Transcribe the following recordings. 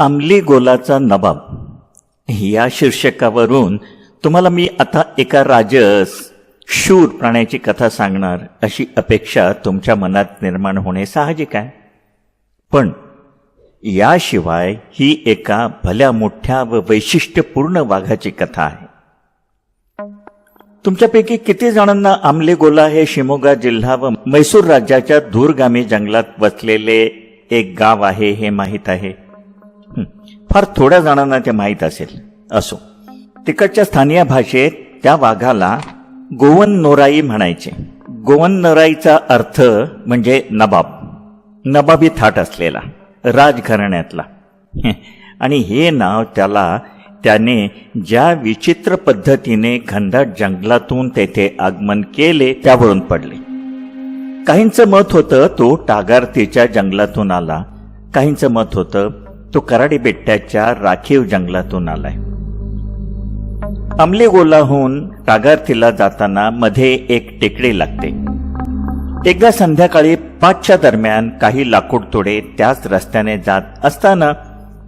अंमली गोलाचा नवाब या शीर्षकावरून तुम्हाला मी आता एका राजस शूर प्राण्याची कथा सांगणार अशी अपेक्षा तुमच्या मनात निर्माण होणे साहजिक आहे. पण याशिवाय ही एका भल्या मोठ्या व वैशिष्ट्यपूर्ण वाघाची कथा आहे. तुमच्यापैकी किती जणांना आमली गोला हे शिमोगा जिल्हा व मैसूर राज्याच्या दूरगामी जंगलात वसलेले एक गाव आहे हे माहीत आहे? फार थोड्या जणांना ते माहीत असेल. असो, तिकडच्या स्थानिक भाषेत त्या वाघाला गोवननोराई म्हणायचे. गोवननोराईचा अर्थ म्हणजे नवाब, नवाबी थाट असलेला, राजघराण्यातला. आणि हे नाव त्याने ज्या विचित्र पद्धतीने घनदाट जंगलातून तेथे आगमन केले त्यावरून पडले. काहींचं मत होतं तो टागारतीच्या जंगलातून आला, काहींचं मत होतं तो कराडी बेट्ट्याच्या राखीव जंगलातून आलाय. अंमली गोलाहून टागारतीला जाताना मध्ये एक टेकडी लागते. एकदा संध्याकाळी 5च्या दरम्यान काही लाकूड तोडे त्याच रस्त्याने जात असताना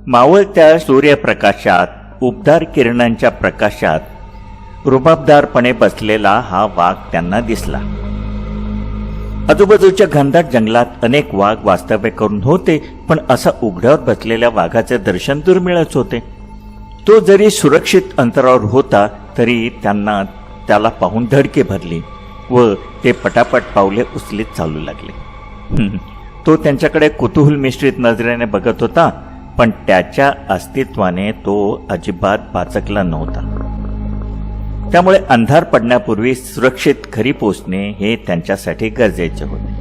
मावळत्या सूर्यप्रकाशात, उबदार किरणांच्या प्रकाशात रुबाबदारपणे बसलेला हा वाघ त्यांना दिसला. आजूबाजूच्या घनदाट जंगलात अनेक वाघ वास्तव्य करून होते, पण असा उघड्यावर बसलेल्या वाघाचे दर्शन दुर्मिळच होते. तो जरी सुरक्षित अंतरावर होता तरी त्यांना त्याला पाहून धडके भरली व ते पटापट पावले उचलीत चालू लागले. तो त्यांच्याकडे कुतूहल मिश्रित नजरेने बघत होता, पण त्याच्या अस्तित्वाने तो अजिबात बाचकला नव्हता. त्यामुळे अंधार पडण्यापूर्वी सुरक्षित घरी पोचणे हे त्यांच्यासाठी गरजेचे होते.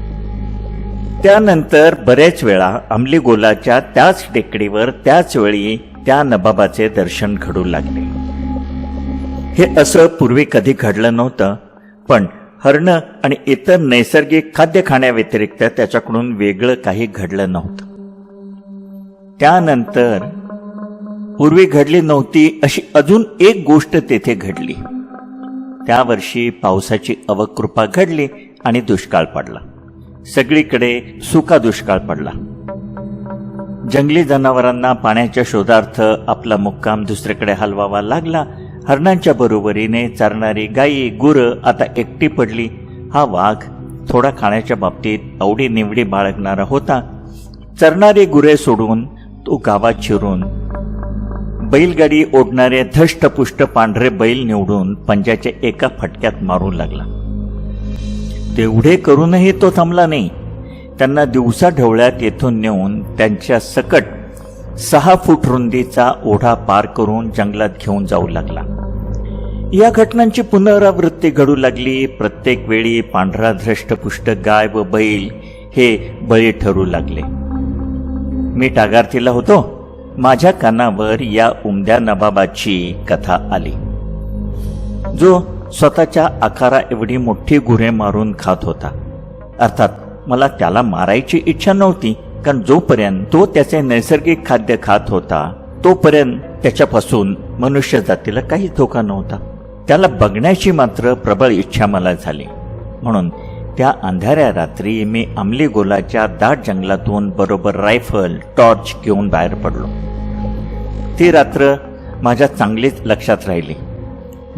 त्यानंतर बरेच वेळा अंमली गोलाच्या त्याच टेकडीवर त्याच वेळी त्या नवाबाचे दर्शन घडू लागले. हे असं पूर्वी कधी घडलं नव्हतं, पण हरणं आणि इतर नैसर्गिक खाद्य खाण्याव्यतिरिक्त त्याच्याकडून वेगळं काही घडलं नव्हतं. त्यानंतर पूर्वी घडली नव्हती अशी अजून एक गोष्ट तेथे घडली. त्या वर्षी पावसाची अवकृपा घडली आणि दुष्काळ पडला. सगळीकडे सुका दुष्काळ पडला. जंगली जनावरांना पाण्याच्या शोधार्थ आपला मुक्काम दुसरीकडे हलवावा लागला. हरणांच्या बरोबरीने चरणारी गायी, गुरं आता एकटी पडली. हा वाघ थोडा खाण्याच्या बाबतीत आवडी निवडी बाळगणारा होता. चरणारी गुरे सोडून तो गावात शिरून बैलगाडी ओढणारे धष्टपुष्ट पांढरे बैल निवडून पंजाच्या एका फटक्यात मारू लागला. तेवढे करूनही तो थांबला नाही. त्यांना दिवसा ढवळ्यात येथून नेऊन त्यांच्या सकट 6 फूट रुंदीचा ओढा पार करून जंगलात घेऊन जाऊ लागला. या घटनांची पुनरावृत्ती घडू लागली. प्रत्येक वेळी पांढरा धष्टपुष्ट गाय व बैल हे बळी ठरू लागले. मी टागारतीला होतो. माझ्या कानावर या उमद्या नवाबाची कथा आली, जो स्वतःच्या आकारा एवढी मोठी गुरे मारून खात होता. अर्थात मला त्याला मारायची इच्छा नव्हती, कारण जोपर्यंत तो त्याचे नैसर्गिक खाद्य खात होता तोपर्यंत त्याच्यापासून मनुष्य जातीला काही धोका नव्हता. त्याला बघण्याची मात्र प्रबळ इच्छा मला झाली. म्हणून त्या अंधाऱ्या रात्री मी अंमली गोलाच्या दाट जंगलातून बरोबर रायफल, टॉर्च घेऊन बाहेर पडलो. ती रात्र माझ्या चांगलीच लक्षात राहिली.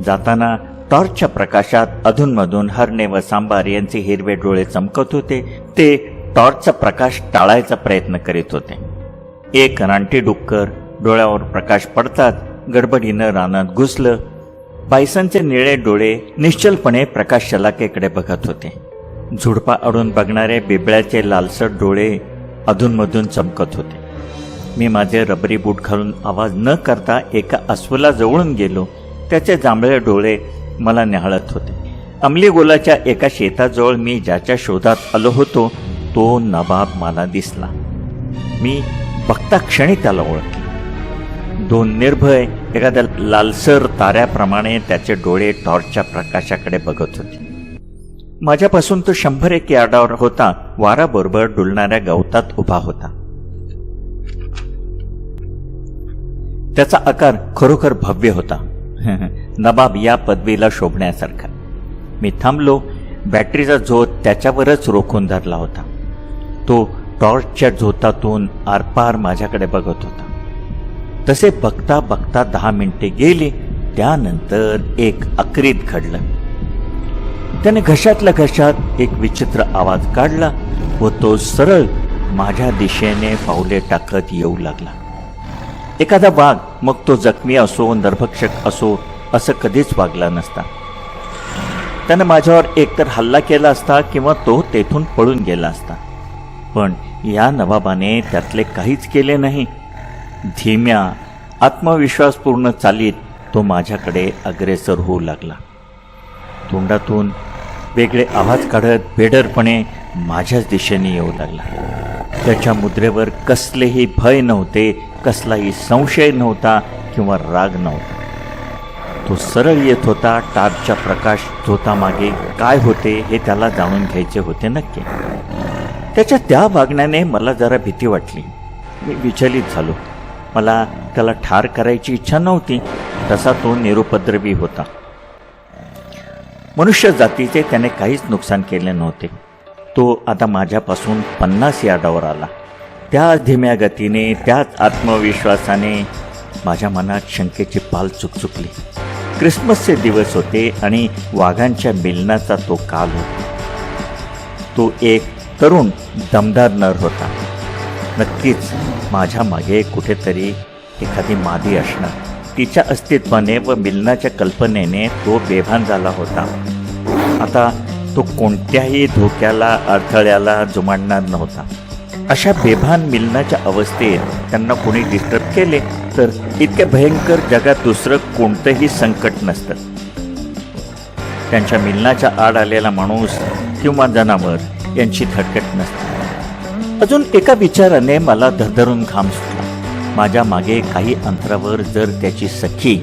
जाताना टॉर्चच्या प्रकाशात अधूनमधून हरणे व सांबार यांचे हिरवे डोळे चमकत होते. ते टॉर्चचा प्रकाश टाळायचा प्रयत्न करीत होते. एक रानटी डुक्कर डोळ्यावर प्रकाश पडताच गडबडीनं रानात घुसलं. बायसनचे निळे डोळे निश्चलपणे प्रकाश शलाकेकडे बघत होते. झुडपा अडून बघणारे बिबळ्याचे लालसर डोळे अधूनमधून चमकत होते. मी माझे रबरी बूट घालून आवाज न करता एका अस्वला जवळून गेलो. त्याचे जांभळे डोळे मला न्याहाळत होते. अंमली गोलाच्या एका शेताजवळ मी ज्याच्या शोधात आलो होतो तो नवाब मला दिसला. मी बघता क्षणी त्याला ओळखले. 2 निर्भय एखाद्या लालसर ताऱ्याप्रमाणे त्याचे डोळे टॉर्चच्या प्रकाशाकडे बघत होते. माझ्यापासून तो 100-1 यार्डावर होता. वाराबरोबर डुलणाऱ्या गवतात उभा होता. त्याचा आकार खरोखर भव्य होता. नवाब या पदवीला शोभण्यासारखा. मी थांबलो. बॅटरीचा झोत त्याच्यावरच रोखून धरला होता. तो टॉर्चच्या झोतातून आरपार माझ्याकडे बघत होता. तसे बघता बघता 10 मिनिटे गेली. त्यानंतर एक अक्रीत घडलं. त्याने घशातल्या घशात एक विचित्र आवाज काढला व तो सरळ माझ्या दिशेने पावले टाकत येऊ लागला. एखादा वाघ, मग तो जखमी असो नरभक्षक असो, असं कधीच वागला नसता. त्याने माझ्यावर एकतर हल्ला केला असता किंवा तो तेथून पळून गेला असता. पण या नवाबाने त्यातले काहीच केले नाही. धीम्या आत्मविश्वासपूर्ण चालीत तो माझ्याकडे अग्रेसर होऊ लागला. तोंडातून वेगळे आवाज काढत बेडरपणे माझ्याच दिशेने येऊ लागला. त्याच्या मुद्रेवर कसलेही भय नव्हते, कसलाही संशय नव्हता किंवा राग नव्हता. तो सरळ येत होता. टार्चच्या प्रकाश झोतामागे काय होते हे त्याला जाणून घ्यायचे होते नक्की. त्याच्या त्या वागण्याने मला जरा भीती वाटली. मी विचलित झालो. मला त्याला ठार करायची इच्छा नव्हती. तसा तो निरुपद्रवी होता. मनुष्य जातीचे त्याने काहीच नुकसान केले नव्हते. तो आता माझ्यापासून 50 यार्डावर आला. त्याच धीम्या गतीने, त्याच आत्मविश्वासाने माझ्या मनात शंकेची पाल चुकचुकली. क्रिसमसचे दिवस होते आणि वाघांच्या मिलनाचा तो काल होता. तो एक तरुण दमदार नर होता. नक्कीच माझ्या मागे कुठेतरी एखादी मादी असणार. तिच्या अस्तित्वाने व मिलनाच्या कल्पनेने तो बेभान झाला होता. आता तो कोणत्याही धोक्याला, अडथळ्याला जुमानणार नव्हता. अशा बेभान मिलनाच्या अवस्थेत त्यांना कोणी डिस्टर्ब केले तर इतके भयंकर जगात दुसरं कोणतंही संकट नसतं. त्यांच्या मिलनाच्या आड आलेला माणूस किंवा जनावर यांची धडकट नसते. अजून एका विचाराने मला धरधरून घाम सुटला. माझ्या मागे काही अंतरावर जर त्याची सखी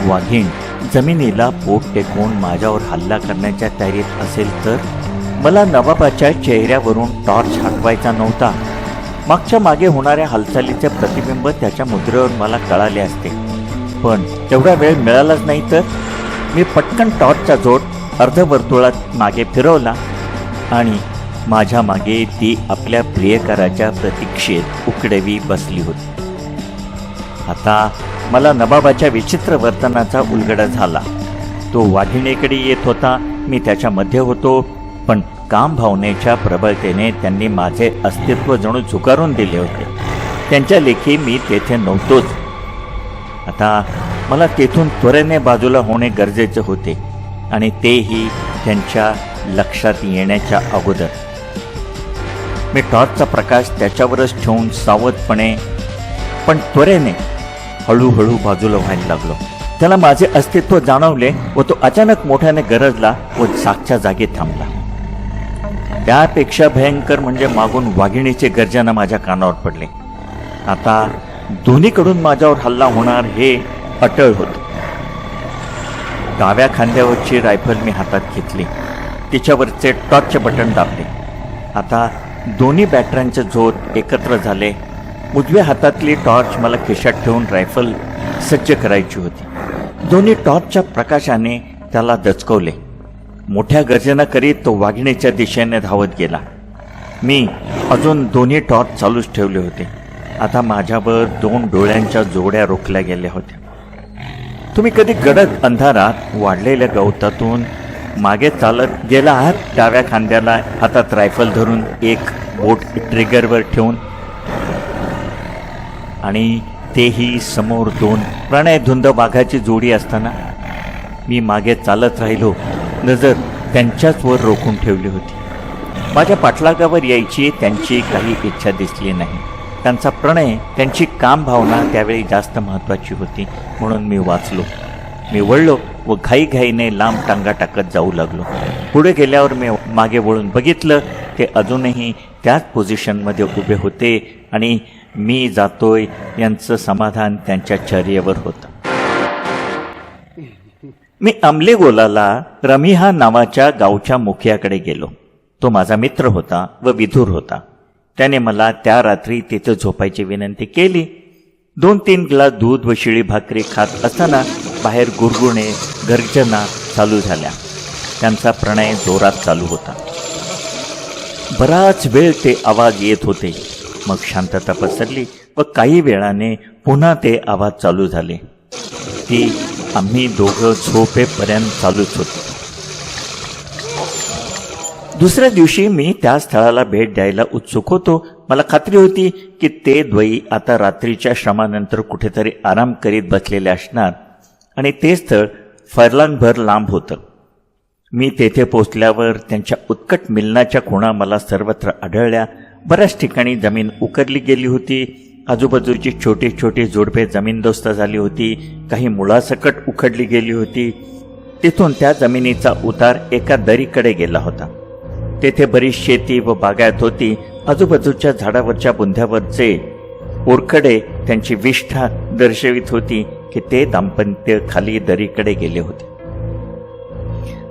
वाघीण जमिनीला पोट टेकवून माझ्यावर हल्ला करण्याच्या तयारीत असेल तर मला नवाबाच्या चेहऱ्यावरून टॉर्च हटवायचा नव्हता. मागच्या मागे होणाऱ्या हालचालीचे प्रतिबिंब त्याच्या मुद्रेवर मला कळाले असते. पण तेवढा वेळ मिळालाच नाही तर मी पटकन टॉर्चचा जोड अर्धवर्तुळात मागे फिरवला आणि माझ्या मागे ती आपल्या प्रियकराच्या प्रतीक्षेत उकडवी बसली होती. आता मला नवाबाच्या विचित्र वर्तनाचा उलगडा झाला. तो वाघिणीकडे येत होता. मी त्याच्यामध्ये होतो. पण काम भावनेच्या प्रबळतेने त्यांनी माझे अस्तित्व जणू झुगारून दिले होते. त्यांच्या लेखी मी तेथे नव्हतोच. आता मला तेथून त्वरेने बाजूला होणे गरजेचे होते आणि तेही त्यांच्या लक्षात येण्याच्या अगोदर. मी टॉर्चचा प्रकाश त्याच्यावरच ठेवून सावधपणे पण त्वरेने हळूहळू बाजूला व्हायला लागलो. त्याला माझे अस्तित्व जाणवले व तो अचानक मोठ्याने गरजला व जागच्या जागी थांबला. त्यापेक्षा भयंकर म्हणजे मागून वाघिणीचे गर्जना माझ्या कानावर पडले. आता दोन्हीकडून माझ्यावर हल्ला होणार हे अटळ होते. डाव्या खांद्यावरची रायफल मी हातात घेतली. तिच्यावरचे टॉर्चचे बटन दाबले. आता दोन्ही बॅटऱ्यांचे झोत एकत्र झाले. उजव्या हातातली टॉर्च मला खिशात ठेवून रायफल सज्ज करायची होती. दोन्ही टॉर्चच्या प्रकाशाने त्याला दचकवले. मोठ्या गर्जना करीत तो वाघिणीच्या दिशेने धावत गेला. मी अजून दोन्ही टॉर्च चालूच ठेवले होते. आता माझ्यावर 2 डोळ्यांच्या जोड्या रोखल्या गेल्या होत्या. तुम्ही कधी गडद अंधारात वाढलेल्या गवतातून मागे चालत गेला आहात, डाव्या खांद्याला हातात रायफल धरून, एक बोट ट्रिगरवर ठेवून, आणि तेही समोर 2 प्रणयधुंद वाघाची जोडी असताना? मी मागे चालत राहिलो. नजर त्यांच्याच वर रोखून ठेवली होती. माझ्या पाठलागावर यायची त्यांची काही इच्छा दिसली नाही. त्यांचा प्रणय, त्यांची काम भावना त्यावेळी जास्त महत्त्वाची होती. म्हणून मी वाचलो. मी वळलो व घाईघाईने लांब टांगा टाकत जाऊ लागलो. पुढे गेल्यावर मी मागे वळून बघितलं. ते अजूनही त्याच पोझिशनमध्ये उभे होते आणि मी जातोय यांचं समाधान त्यांच्या चर्येवर होतं. मी अमलेगोलाला रमिहा नावाच्या गावच्या मुखियाकडे गेलो. तो माझा मित्र होता व विधूर होता. त्याने मला त्या रात्री तिथे झोपायची विनंती केली. 2-3 ग्लास दूध व शिळी भाकरी खात असताना बाहेर गुरगुरणे, गर्जना चालू झाल्या. त्यांचा प्रणय जोरात चालू होता. बराच वेळ ते आवाज येत होते. मग शांतता पसरली व काही वेळाने पुन्हा ते आवाज चालू झाले. ती आम्ही दोघं झोपेपर्यंत चालूच होतो. दुसऱ्या दिवशी मी त्या स्थळाला भेट द्यायला उत्सुक होतो. मला खात्री होती की ते द्वयी आता रात्रीच्या श्रमानंतर कुठेतरी आराम करीत बसलेले असणार आणि ते स्थळ फरलांगभर लांब होतं. मी तेथे पोचल्यावर त्यांच्या उत्कट मिलनाच्या खुणा मला सर्वत्र आढळल्या. बऱ्याच ठिकाणी जमीन उकरली गेली होती. आजूबाजूची छोटी छोटी झुडपे जमीनदोस्त झाली होती. काही मुळासकट उखडली गेली होती. तिथून त्या जमिनीचा उतार एका दरीकडे गेला होता. तेथे बरीच शेती व बागायत होती. आजूबाजूच्या झाडावरच्या बुंध्यावरचे ओरखडे त्यांची विष्ठा दर्शवित होती की ते दाम्पत्य खाली दरीकडे गेले होते.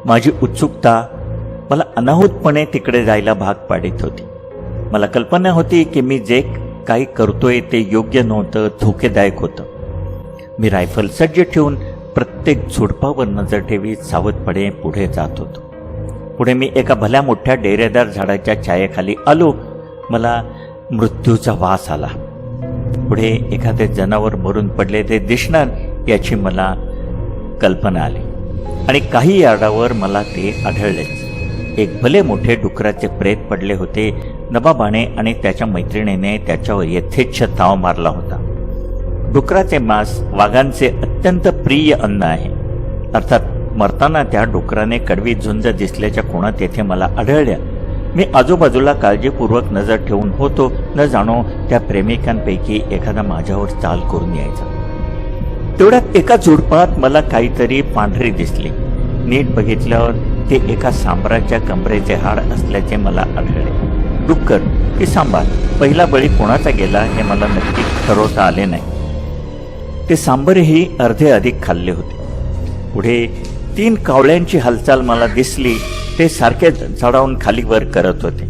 माझी उत्सुकता मला अनाहूतपणे तिकडे जायला भाग पाडित होती. मला कल्पना होती की मी जे काही करतोय ते योग्य नव्हतं, धोकेदायक होतं. मी रायफल सज्ज ठेवून प्रत्येक झुडपावर नजर ठेवीत सावधपणे पुढे जात होतो. पुढे मी एका भल्या मोठ्या डेरेदार झाडाच्या छायेखाली आलो. मला मृत्यूचा वास आला. पुढे एखादे जनावर मरून पडले ते दिसणार याची मला कल्पना आली आणि काही यार्डावर मला ते आढळलेच. एक भले मोठे डुकराचे प्रेत पडले होते. नवाबाने आणि त्याच्या मैत्रिणीने त्याच्यावर यथेच्छ ताव मारला होता. डुकराचे मांस वाघांचे अत्यंत प्रिय अन्न आहे. अर्थात मरताना त्या डुकराने कडवी झुंज दिसल्याच्या खुणा तेथे मला आढळल्या. मी आजूबाजूला काळजीपूर्वक नजर ठेवून होतो. न जाणो त्या प्रेमिकांपैकी एखादा माझ्यावर चाल करून यायचा. तेवढ्यात एका झुडपात मला काहीतरी पांढरी दिसली. नीट बघितल्यावर ते एका सांबाराच्या कमरेचे हाड असल्याचे मला आढळले. डुक्कर की सांबार, पहिला बळी कोणाचा गेला हे मला नक्की ठरवता आले नाही. ते सांबारही अर्धे अधिक खाल्ले होते. पुढे 3 कावळ्यांची हालचाल मला दिसली. ते सारखे चढावून खाली वर करत होते.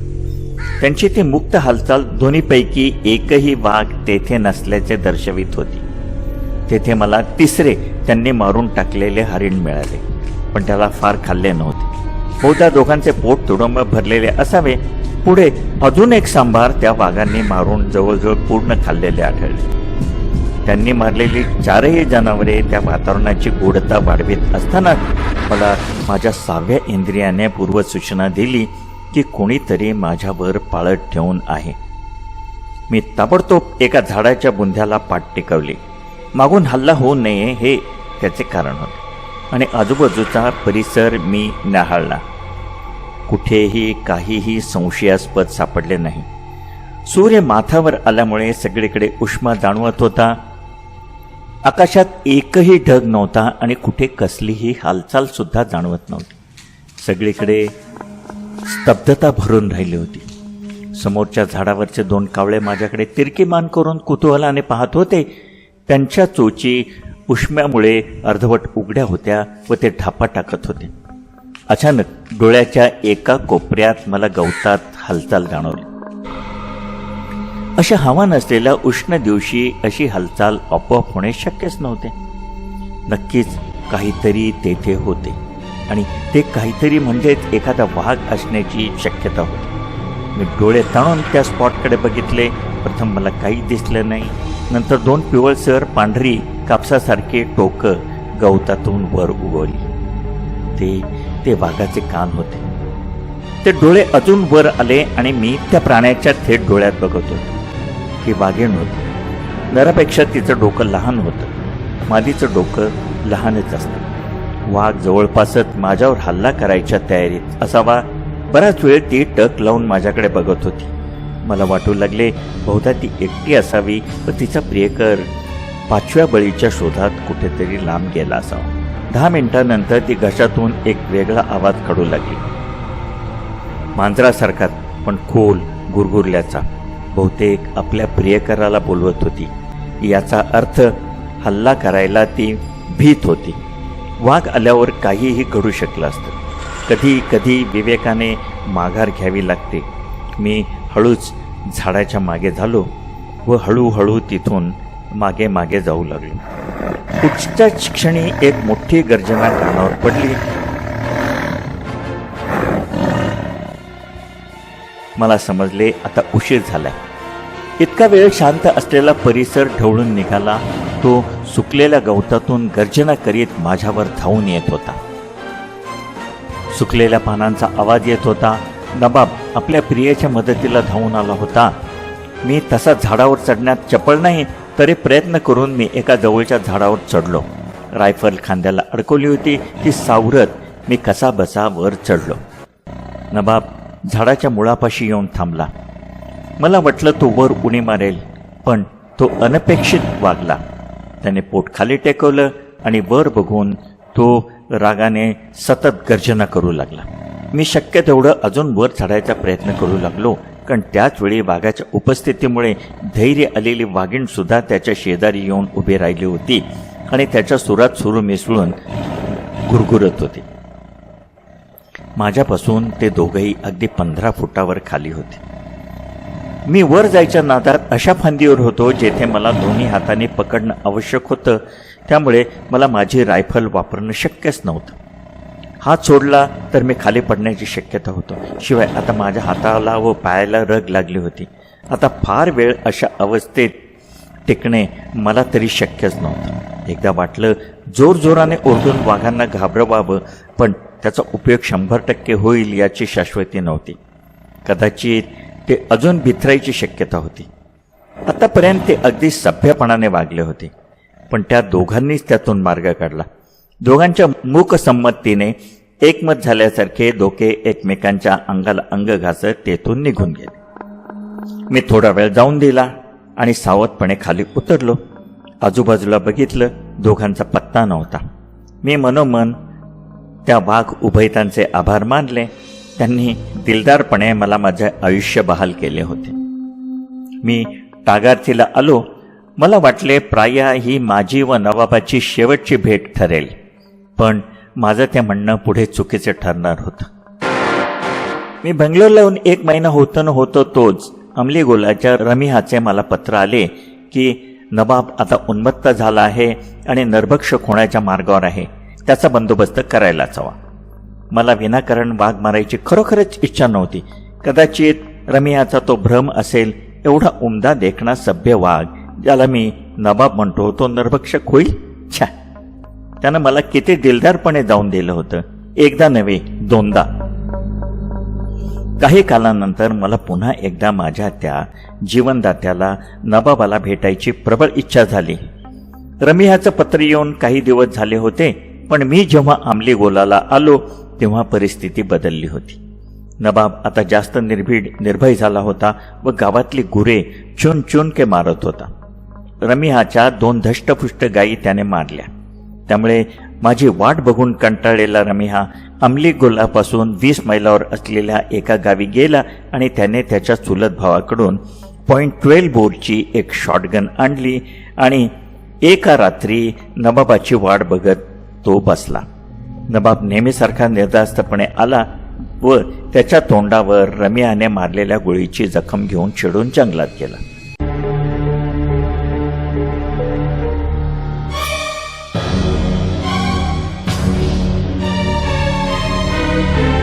त्यांची ती मुक्त हालचाल दोन्हीपैकी एकही वाघ तेथे नसल्याचे दर्शवित होती. तेथे मला 3रे त्यांनी मारून टाकलेले हरिण मिळाले, पण त्याला फार खाल्ले नव्हते. बहुधा दोघांचे पोट तुडुंब भरलेले असावे. पुढे अजून एक सांबार त्या वाघांनी मारून जवळजवळ पूर्ण खाल्लेले आढळले. त्यांनी मारलेली 4ही जनावरे त्या वातावरणाची गोडता वाढवित असताना मला माझ्या 6व्या इंद्रियाने पूर्वसूचना दिली की कोणीतरी माझ्यावर पाळत ठेवून आहे. मी ताबडतोब एका झाडाच्या बुंध्याला पाठ टेकवली. मागून हल्ला होऊ नये हे त्याचे कारण होते आणि आजूबाजूचा परिसर मी न्याहाळला. कुठेही काहीही संशयास्पद सापडले नाही. सूर्य माथावर आल्यामुळे सगळीकडे उष्मा जाणवत होता. आकाशात एकही ढग नव्हता आणि कुठे कसलीही हालचाल सुद्धा जाणवत नव्हती. सगळीकडे स्तब्धता भरून राहिली होती. समोरच्या झाडावरचे 2 कावळे माझ्याकडे तिरकी मान करून कुतूहलाने पाहत होते. त्यांच्या चोची उष्म्यामुळे अर्धवट उघड्या होत्या व ते ढापा टाकत होते. अचानक डोळ्याच्या एका कोपऱ्यात मला गवतात हालचाल जाणवली. अशा हवा नसलेल्या उष्ण दिवशी अशी हालचाल आपोआप होणे शक्यच नव्हते. नक्कीच काहीतरी तेथे होते आणि ते काहीतरी म्हणजेच एखादा वाघ असण्याची शक्यता होती. मी डोळे ताणून त्या स्पॉटकडे बघितले. प्रथम मला काही दिसलं नाही. नंतर 2 पिवळसर पांढरी कापसासारखे टोकं गवतातून वर उगवली. ते वाघाचे कान होते. ते डोळे अजून वर आले आणि मी त्या प्राण्याच्या थेट डोळ्यात बघत होतो. ही वाघीण होती. नरापेक्षा तिचं डोकं लहान होतं. मादीचं डोकं लहानच असतं. वाघ जवळपासच माझ्यावर हल्ला करायच्या तयारीत असावा. बराच वेळ ती टक लावून माझ्याकडे बघत होती. मला वाटू लागले बहुधा ती एकटी असावी व तिचा प्रियकर 5व्या बळीच्या शोधात कुठेतरी लांब गेला असावा. 10 मिनिटांनंतर ती घशातून एक वेगळा आवाज काढू लागली. मांजरासारखा पण खोल गुरगुरल्याचा. बहुतेक आपल्या प्रियकराला बोलवत होती. याचा अर्थ हल्ला करायला ती भीत होती. वाघ आल्यावर काहीही घडू शकलं असतं. कधी कधी विवेकाने माघार घ्यावी लागते. मी हळूच झाडाच्या मागे झालो व हळूहळू तिथून मागे मागे जाऊ लागलो. पुढच्याच क्षणी एक मोठी गर्जना कानावर पडली. मला समजले आता उशीर झालाय. इतका वेळ शांत असलेला परिसर ढवळून निघाला. तो सुकलेल्या गवतातून गर्जना करीत माझ्यावर धावून येत होता. सुकलेल्या पानांचा आवाज येत होता. नवाब आपल्या प्रियेच्या मदतीला धावून आला होता. मी तसा झाडावर चढण्यात चपळ नाही, तरी प्रयत्न करून मी एका जवळच्या झाडावर चढलो. रायफल खांद्याला अडकवली होती. ती सावरत मी कसा बसा वर चढलो. नवाब झाडाच्या मुळापाशी येऊन थांबला. मला वाटलं तो वर उडी मारेल, पण तो अनपेक्षित वागला. त्याने पोट खाली टेकवलं आणि वर बघून तो रागाने सतत गर्जना करू लागला. मी शक्य तेवढं अजून वर चढायचा प्रयत्न करू लागलो, पण त्याचवेळी वाघाच्या उपस्थितीमुळे धैर्य आलेली वाघीण सुद्धा त्याच्या शेजारी येऊन उभी राहिली होती आणि त्याच्या सुरात सुरू मिसळून गुरगुरत होती. माझ्यापासून ते दोघंही अगदी 15 फुटावर खाली होते. मी वर जायच्या नादात अशा फांदीवर होतो जेथे मला दोन्ही हाताने पकडणं आवश्यक होतं. त्यामुळे मला माझी रायफल वापरणं शक्यच नव्हतं. हात सोडला तर मी खाली पडण्याची शक्यता होती. शिवाय आता माझ्या हाताला व पायाला रग लागली होती. आता फार वेळ अशा अवस्थेत टिकणे मला तरी शक्यच नव्हतं. एकदा वाटलं जोरजोराने ओरडून वाघांना घाबरवावं, पण त्याचा उपयोग 100% होईल याची शाश्वती नव्हती. कदाचित ते अजून भित्रायची शक्यता होती. आतापर्यंत ते अगदी सभ्यपणाने वागले होते, पण त्या दोघांनीच त्यातून मार्ग काढला. दोघांच्या मूकसंमतीने एकमत झाल्यासारखे डोके एकमेकांच्या अंगाला अंग घासत तेथून निघून गेले. मी थोडा वेळ जाऊन दिला आणि सावधपणे खाली उतरलो. आजूबाजूला बघितलं, दोघांचा पत्ता नव्हता. मी मनोमन त्या वाघ उभयतांचे आभार मानले. त्यांनी दिलदारपणे मला माझे आयुष्य बहाल केले होते. मी टागारतीला आलो. मला वाटले प्राय ही माझी व नवाबाची शेवटची भेट ठरेल, पण माझं ते म्हणणं पुढे चुकीचे ठरणार होतं. मी बंगलोरला येऊन 1 महिना होतो तोच अमलीगोलाच्या रमिहाचे मला पत्र आले की नवाब आता उन्मत्त झाला आहे आणि नरभक्षक होण्याच्या मार्गावर आहे. त्याचा बंदोबस्त करायलाच हवा. मला विनाकारण वाघ मारायची खरोखरच इच्छा नव्हती. कदाचित रमिहाचा तो भ्रम असेल. एवढा उमदा देखणा सभ्य वाघ, ज्याला मी नवाब म्हणतो, तो नरभक्षक होईल? छा! त्यानं मला किती दिलदारपणे जाऊन दिलं होतं. एकदा नव्हे, 2दा. काही कालानंतर मला पुन्हा एकदा माझ्या त्या जीवनदात्याला नवाबाला भेटायची प्रबळ इच्छा झाली. रमिहाचं पत्र येऊन काही दिवस झाले होते, पण मी जेव्हा आमलीगोलाला आलो तेव्हा परिस्थिती बदलली होती. नवाब आता जास्त निर्भय झाला होता व गावातली गुरे चुन चुन के मारत होता. रमिहाच्या 2 धष्टपुष्ट गायी त्याने मारल्या. त्यामुळे माझी वाट बघून कंटाळलेला रमिहा अमलीगोलापासून 20 मैलावर असलेल्या एका गावी गेला आणि त्याने त्याच्या चुलत भावाकडून .12 बोरची एक शॉटगन आणली आणि एका रात्री नवाबाची वाट बघत तो बसला. नवाब नेहमीसारखा निर्धास्तपणे आला व त्याच्या तोंडावर रमियाने मारलेल्या गोळीची जखम घेऊन चिडून जंगलात गेला.